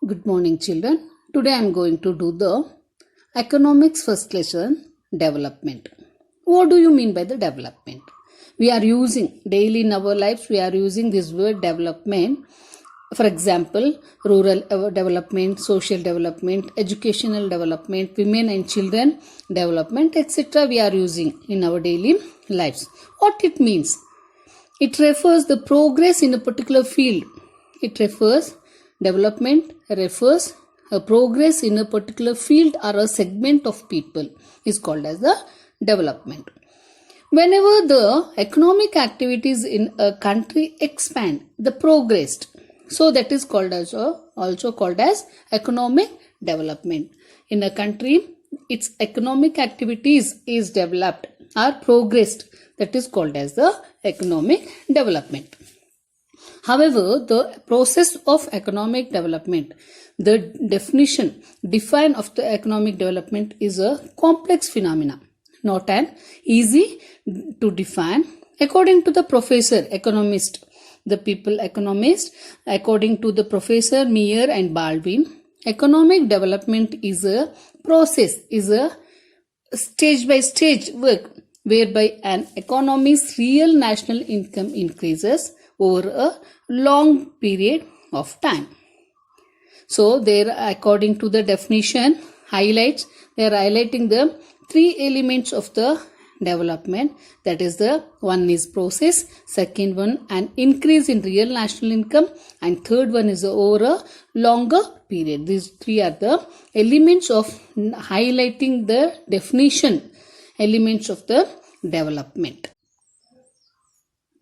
Good morning, children. Today I am going to do the economics first lesson, development. What do you mean by the development? We are using daily in our lives, we are using this word development. For example, rural development, social development, educational development, women and children development, etc. we are using in our daily lives. What it means? It refers the progress in a particular field. Development refers a progress in a particular field or a segment of people is called as the development. Whenever the economic activities in a country expand, the progressed, so that is called as also called as economic development. In a country, its economic activities is developed or progressed, that is called as the economic development. However, the process of economic development, the define of the economic development is a complex phenomena, not an easy to define. According to the professor, economist, according to the professor Meyer and Baldwin, economic development is a process, is a stage by stage work whereby an economy's real national income increases over a long period of time. So there, according to the definition, they are highlighting the three elements of the development. That is, the one is process, second one an increase in real national income, and third one is over a longer period. These three are the elements of highlighting the definition elements of the development.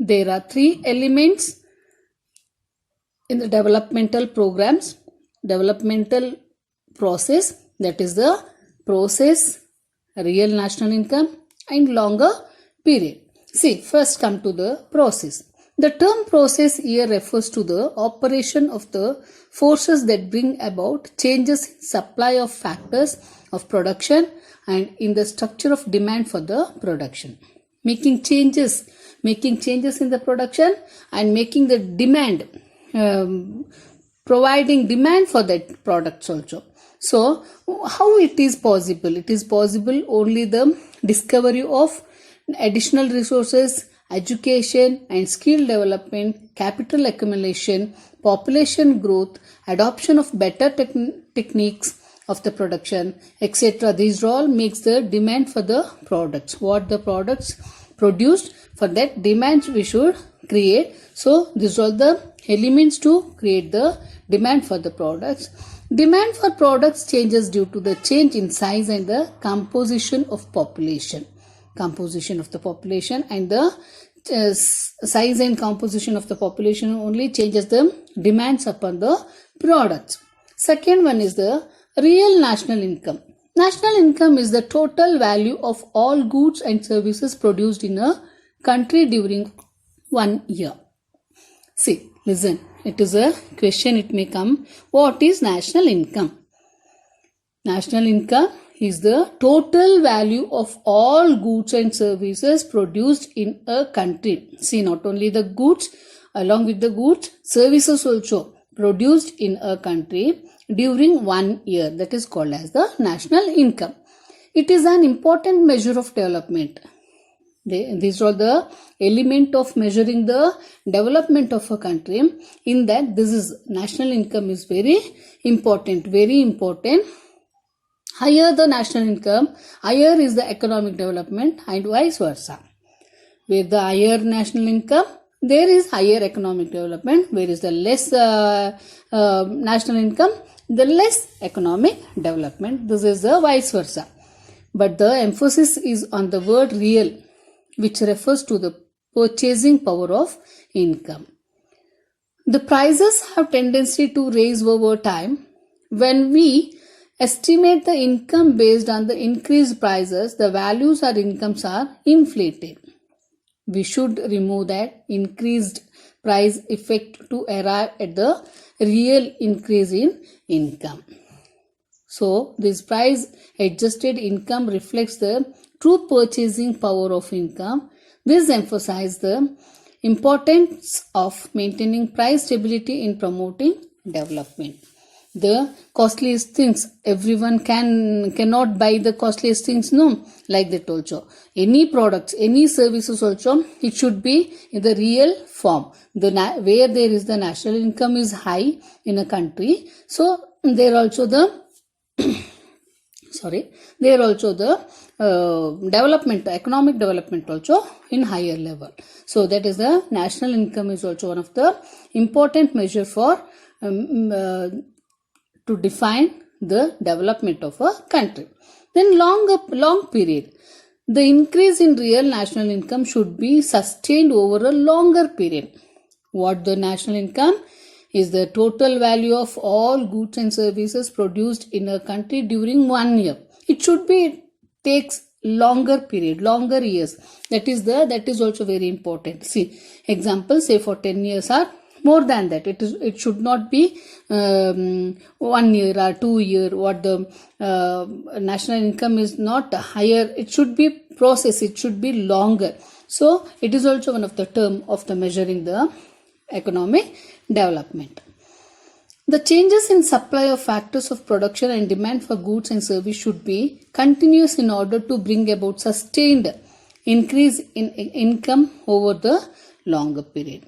There are three elements in the developmental programs, developmental process, that is the process, real national income and longer period. See, first come to the process. The term process here refers to the operation of the forces that bring about changes in supply of factors of production and in the structure of demand for the production. Making changes in the production and making the demand, providing demand for that products also. So how it is possible? It is possible only the discovery of additional resources, education and skill development, capital accumulation, population growth, adoption of better techniques of the production, etc. These all makes the demand for the products. What the products produced, for that demand we should create. So these are the elements to create the demand for the products. Demand for products changes due to the change in size and the composition of population. Composition of the population and the size and composition of the population only changes the demands upon the products. Second one is the real national income. National income is the total value of all goods and services produced in a country during 1 year. See, listen, it is a question, it may come. What is national income? National income is the total value of all goods and services produced in a country. See, not only the goods, along with the goods, services also produced in a country during 1 year. That is called as the national income. It is an important measure of development. These are the element of measuring the development of a country. In that, this is national income is very important, very important. Higher the national income, higher is the economic development and vice versa. With the higher national income, there is higher economic development. Where is the less national income, the less economic development. This is the vice versa. But the emphasis is on the word real, which refers to the purchasing power of income. The prices have tendency to raise over time. When we estimate the income based on the increased prices, the values or incomes are inflated. We should remove that increased price effect to arrive at the real increase in income. So, this price adjusted income reflects the true purchasing power of income. This emphasizes the importance of maintaining price stability in promoting development. the costliest things. Everyone cannot buy the costliest things, no, like that also. Any products, any services also, it should be in the real form. Where there is the national income is high in a country, so there also the development, economic development also in higher level. So that is the national income is also one of the important measure for to define the development of a country. Then long period. The increase in real national income should be sustained over a longer period. What the national income is the total value of all goods and services produced in a country during 1 year. It should be takes longer period, longer years. That is also very important. See, example, say for 10 years or more than that. It should not be 1 year or 2 year. What the national income is not higher. It should be process. It should be longer. So it is also one of the term of the measuring the economic development. The changes in supply of factors of production and demand for goods and service should be continuous in order to bring about sustained increase in income over the longer period.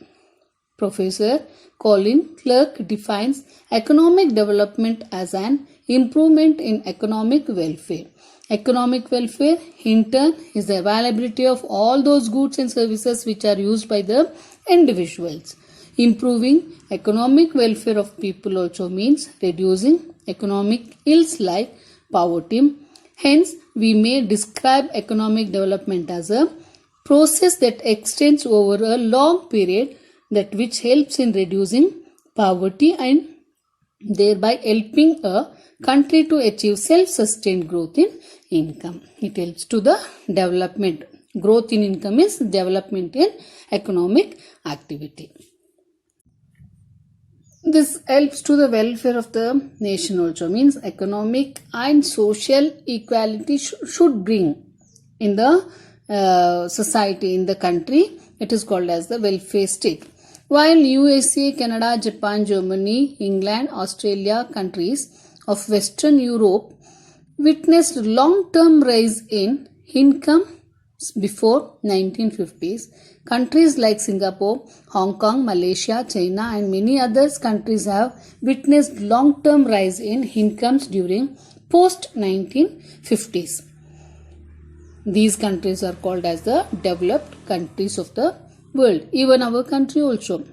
Professor Colin Clark defines economic development as an improvement in economic welfare. Economic welfare, in turn, is the availability of all those goods and services which are used by the individuals. Improving economic welfare of people also means reducing economic ills like poverty. Hence, we may describe economic development as a process that extends over a long period that which helps in reducing poverty and thereby helping a country to achieve self-sustained growth in income. It helps to the development. Growth in income is development in economic activity. This helps to the welfare of the nation also, means economic and social equality should bring in the society, in the country. It is called as the welfare state. While USA, Canada, Japan, Germany, England, Australia, countries of Western Europe witnessed long-term rise in income before 1950s, countries like Singapore, Hong Kong, Malaysia, China and many other countries have witnessed long-term rise in incomes during post-1950s. These countries are called as the developed countries of the world. Even our country also,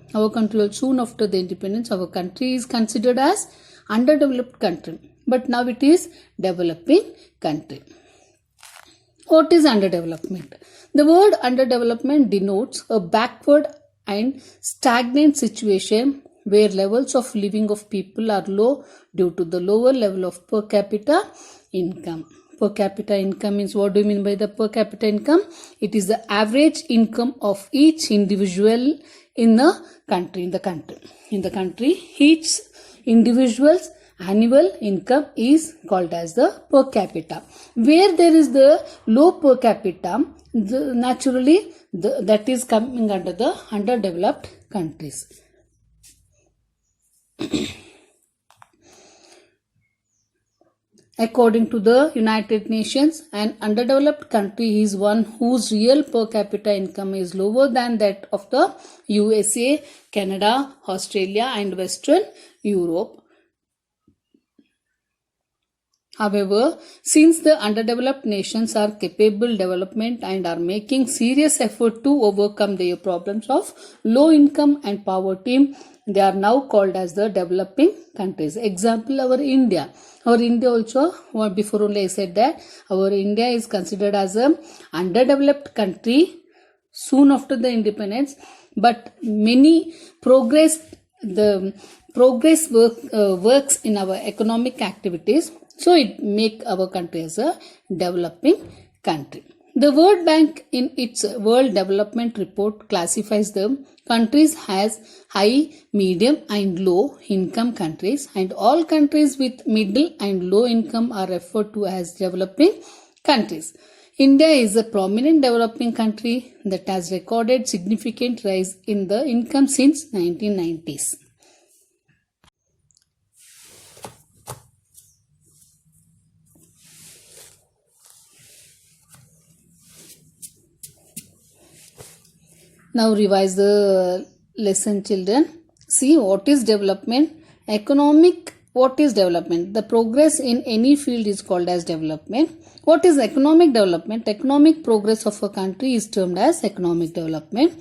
soon after the independence, our country is considered as underdeveloped country. But now it is developing country. What is underdevelopment? The word underdevelopment denotes a backward and stagnant situation where levels of living of people are low due to the lower level of per capita income. Per capita income is, what do you mean by the per capita income? It is the average income of each individual in the country. Each individual's annual income is called as the per capita. Where there is the low per capita, naturally that is coming under the underdeveloped countries. According to the United Nations, an underdeveloped country is one whose real per capita income is lower than that of the USA, Canada, Australia and Western Europe. However, since the underdeveloped nations are capable development and are making serious effort to overcome their problems of low income and poverty, they are now called as the developing countries. Example, our India also, before only I said that our India is considered as a underdeveloped country soon after the independence, but many works in our economic activities. So it make our country as a developing country. The World Bank in its World Development Report classifies the countries as high, medium and low income countries, and all countries with middle and low income are referred to as developing countries. India is a prominent developing country that has recorded significant rise in the income since 1990s. Now revise the lesson, children. See, what is development? What is development? The progress in any field is called as development. What is economic development? Economic progress of a country is termed as economic development.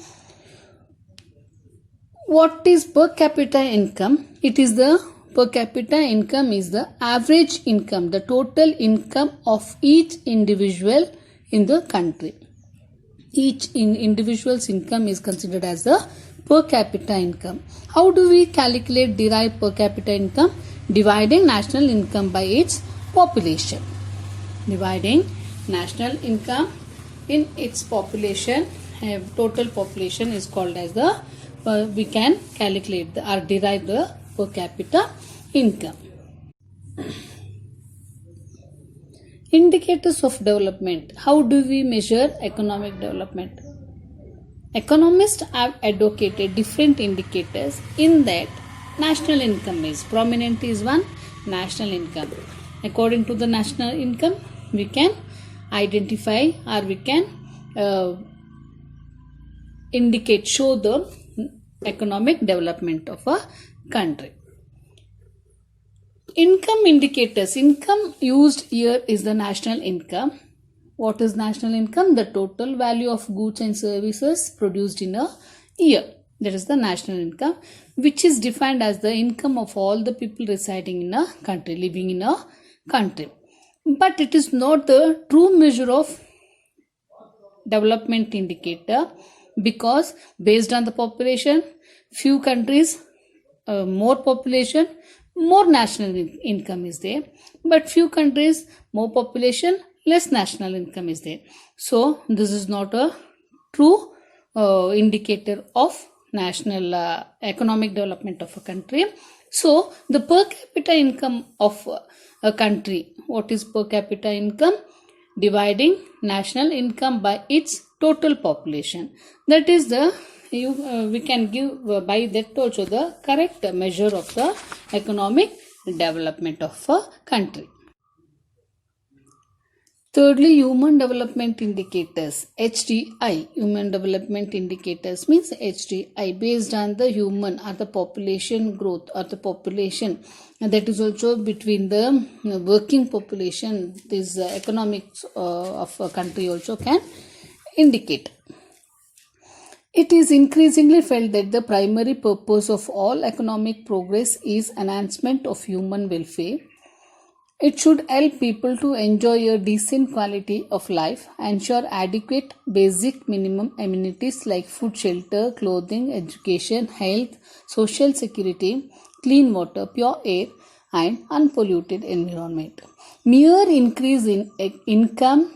What is per capita income? Per capita income is the average income, the total income of each individual in the country. Each individual's income is considered as the per capita income. How do we derive per capita income? Dividing national income by its population. Dividing national income in its population, total population is called as we can calculate or derive the per capita income. Indicators of development. How do we measure economic development? Economists have advocated different indicators in that national income is prominent is one. National income. According to the national income, we can identify or we can show the economic development of a country. Income indicators. Income used here is the national income. What is national income? The total value of goods and services produced in a year. That is the national income, which is defined as the income of all the people residing in a country, living in a country. But it is not the true measure of development indicator, because based on the population, few countries, more population, more national income is there, but few countries, more population, less national income is there. So this is not a true indicator of national economic development of a country. So the per capita income of a country, what is per capita income? Dividing national income by its total population. That is the we can give by that also the correct measure of the economic development of a country. Thirdly, human development indicators, HDI. Human development indicators means HDI, based on the human or the population growth or the population, and that is also between the working population. This economics of a country also can indicate. It is increasingly felt that the primary purpose of all economic progress is enhancement of human welfare. It should help people to enjoy a decent quality of life, ensure adequate basic minimum amenities like food, shelter, clothing, education, health, social security, clean water, pure air, and unpolluted environment. Mere increase in income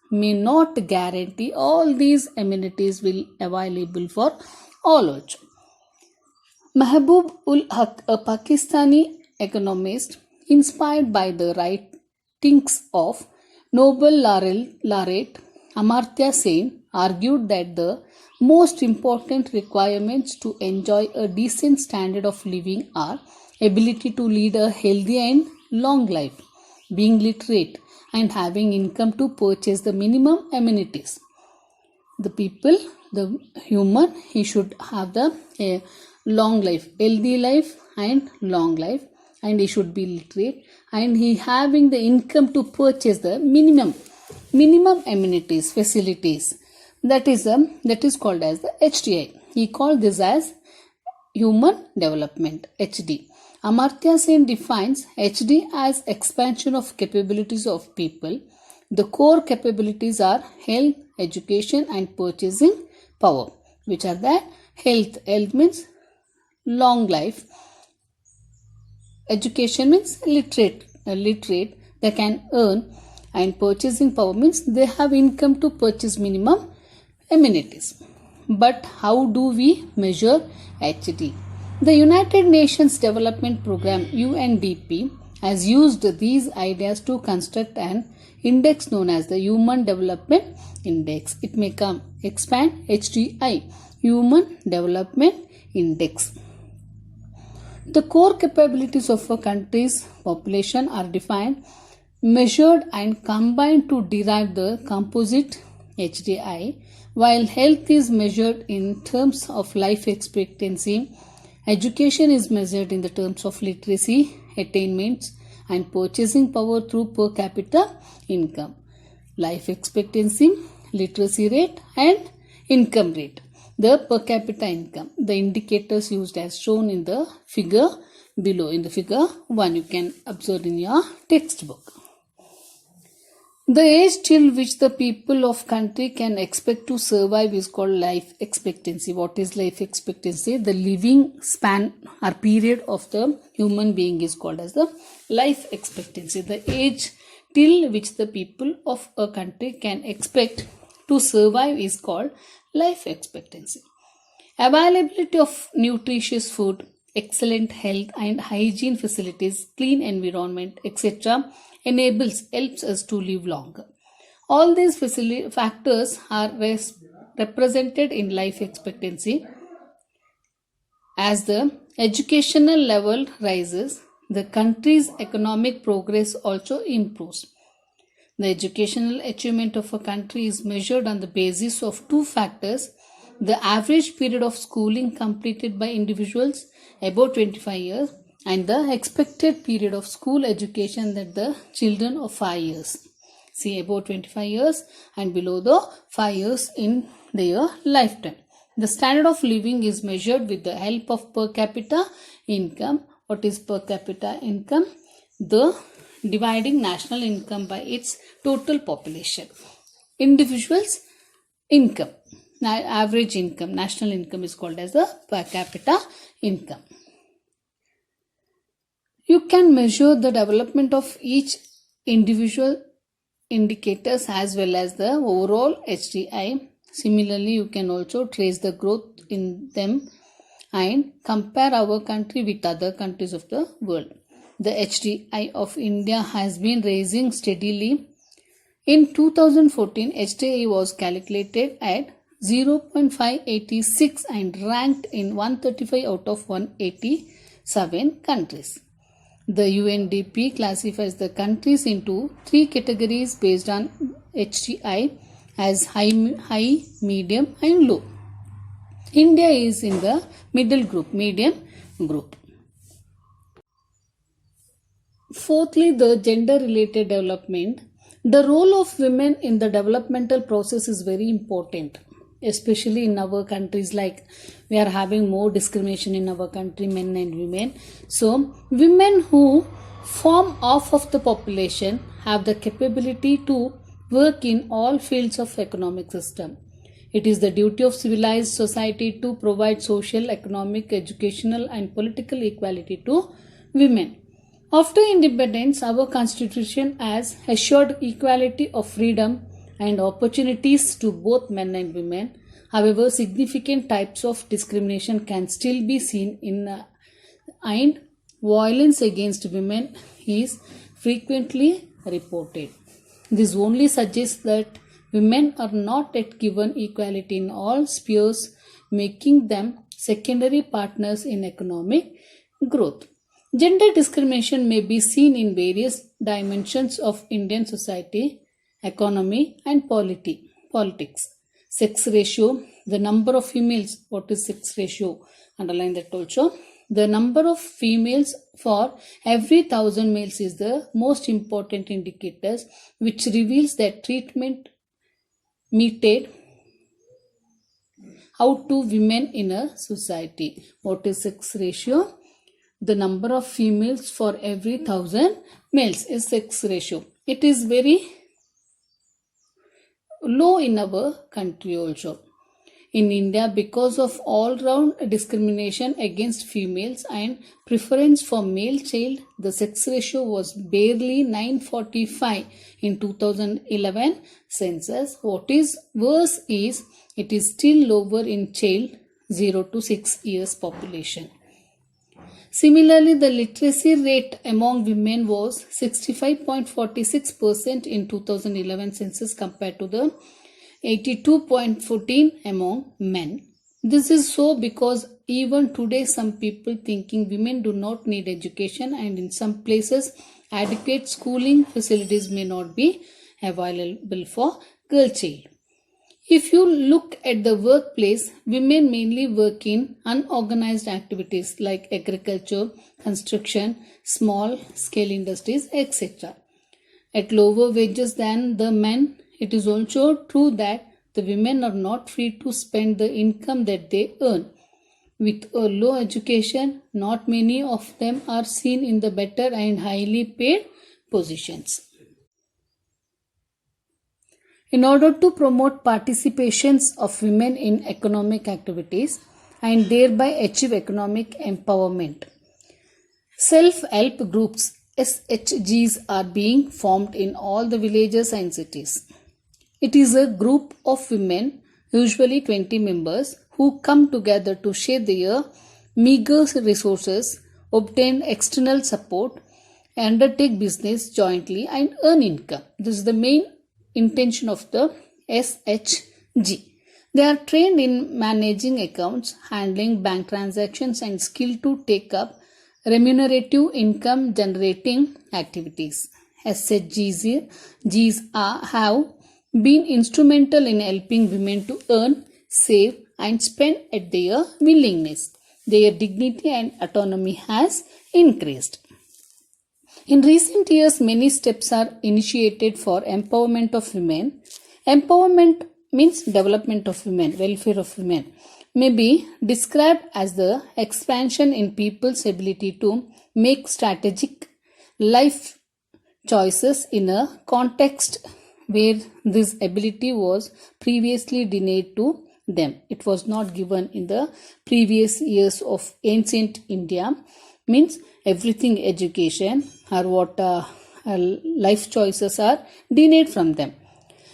may not guarantee all these amenities will available for all also. Mahbub ul Haq, a Pakistani economist, inspired by the writings of Nobel laureate Amartya Sen, argued that the most important requirements to enjoy a decent standard of living are ability to lead a healthy and long life, being literate, and having income to purchase the minimum amenities. The people, the human, he should have the long life, healthy life and long life, and he should be literate, and he having the income to purchase the minimum amenities, facilities. That is called as the HDI. He called this as human development, HD. Amartya Sen defines HD as expansion of capabilities of people. The core capabilities are health, education, and purchasing power, which are that health. Health means long life. Education means literate they can earn, and purchasing power means they have income to purchase minimum amenities. But how do we measure HD? The United Nations Development Programme UNDP has used these ideas to construct an index known as the Human Development Index. It may expand HDI, Human Development Index. The core capabilities of a country's population are defined, measured, and combined to derive the composite HDI, while health is measured in terms of life expectancy, education is measured in the terms of literacy, attainments, and purchasing power through per capita income. Life expectancy, literacy rate, and income rate. The per capita income, the indicators used as shown in the figure below. In the figure 1, you can observe in your textbook. The age till which the people of country can expect to survive is called life expectancy. What is life expectancy? The living span or period of the human being is called as the life expectancy. The age till which the people of a country can expect to survive is called life expectancy. Availability of nutritious food, excellent health and hygiene facilities, clean environment, etc. helps us to live longer. All these factors are represented in life expectancy. As the educational level rises, the country's economic progress also improves. The educational achievement of a country is measured on the basis of two factors: the average period of schooling completed by individuals above 25 years and the expected period of school education that the children of 5 years. See, above 25 years and below the 5 years in their lifetime. The standard of living is measured with the help of per capita income. What is per capita income? The dividing national income by its total population. Individuals' income, average income, national income is called as the per capita income. You can measure the development of each individual indicators as well as the overall HDI. Similarly, you can also trace the growth in them and compare our country with other countries of the world. The HDI of India has been rising steadily. In 2014, HDI was calculated at 0.586 and ranked in 135 out of 187 countries. The UNDP classifies the countries into 3 categories based on HDI as high, medium and low. India is in the middle group, medium group. Fourthly, the gender related development. The role of women in the developmental process is very important, especially in our countries. Like, we are having more discrimination in our country, men and women. So women who form half of the population have the capability to work in all fields of economic system. It is the duty of civilized society to provide social, economic, educational and political equality to women. After independence, our constitution has assured equality of freedom and opportunities to both men and women. However, significant types of discrimination can still be seen and violence against women is frequently reported. This only suggests that women are not yet given equality in all spheres, making them secondary partners in economic growth. Gender discrimination may be seen in various dimensions of Indian society, economy and politics. Sex ratio, the number of females. What is sex ratio? Underline that also. The number of females for every 1,000 males is the most important indicator, which reveals that treatment meted out to women in a society. What is sex ratio? The number of females for every 1,000 males is sex ratio. It is very low in our country also. In India, because of all-round discrimination against females and preference for male child, the sex ratio was barely 945 in 2011 census. What is worse is it is still lower in child 0 to 6 years population. Similarly, the literacy rate among women was 65.46% in 2011 census compared to the 82.14 among men. This is so because even today some people thinking women do not need education, and in some places adequate schooling facilities may not be available for girl child. If you look at the workplace, women mainly work in unorganized activities like agriculture, construction, small scale industries, etc. At lower wages than the men, it is also true that the women are not free to spend the income that they earn. With a low education, not many of them are seen in the better and highly paid positions. In order to promote participations of women in economic activities and thereby achieve economic empowerment, self-help groups SHGs are being formed in all the villages and cities. It is a group of women, usually 20 members, who come together to share their meager resources, obtain external support, undertake business jointly, and earn income. This is the main intention of the SHG. They are trained in managing accounts, handling bank transactions, and skill to take up remunerative income generating activities. SHGs have been instrumental in helping women to earn, save, and spend at their willingness. Their dignity and autonomy has increased. In recent years, many steps are initiated for empowerment of women. Empowerment means development of women, welfare of women, may be described as the expansion in people's ability to make strategic life choices in a context where this ability was previously denied to them. It was not given in the previous years of ancient India. Means everything education or what life choices are denied from them.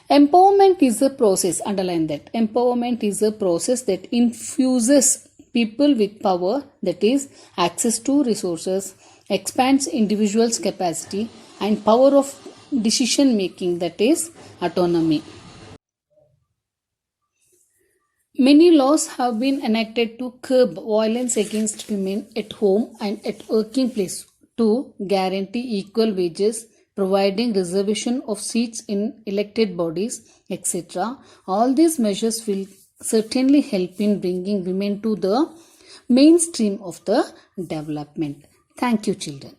Empowerment is a process, underline that. Empowerment is a process that infuses people with power, that is access to resources, expands individuals' capacity and power of decision making, that is autonomy. Many laws have been enacted to curb violence against women at home and at working place to guarantee equal wages, providing reservation of seats in elected bodies, etc. All these measures will certainly help in bringing women to the mainstream of the development. Thank you, children.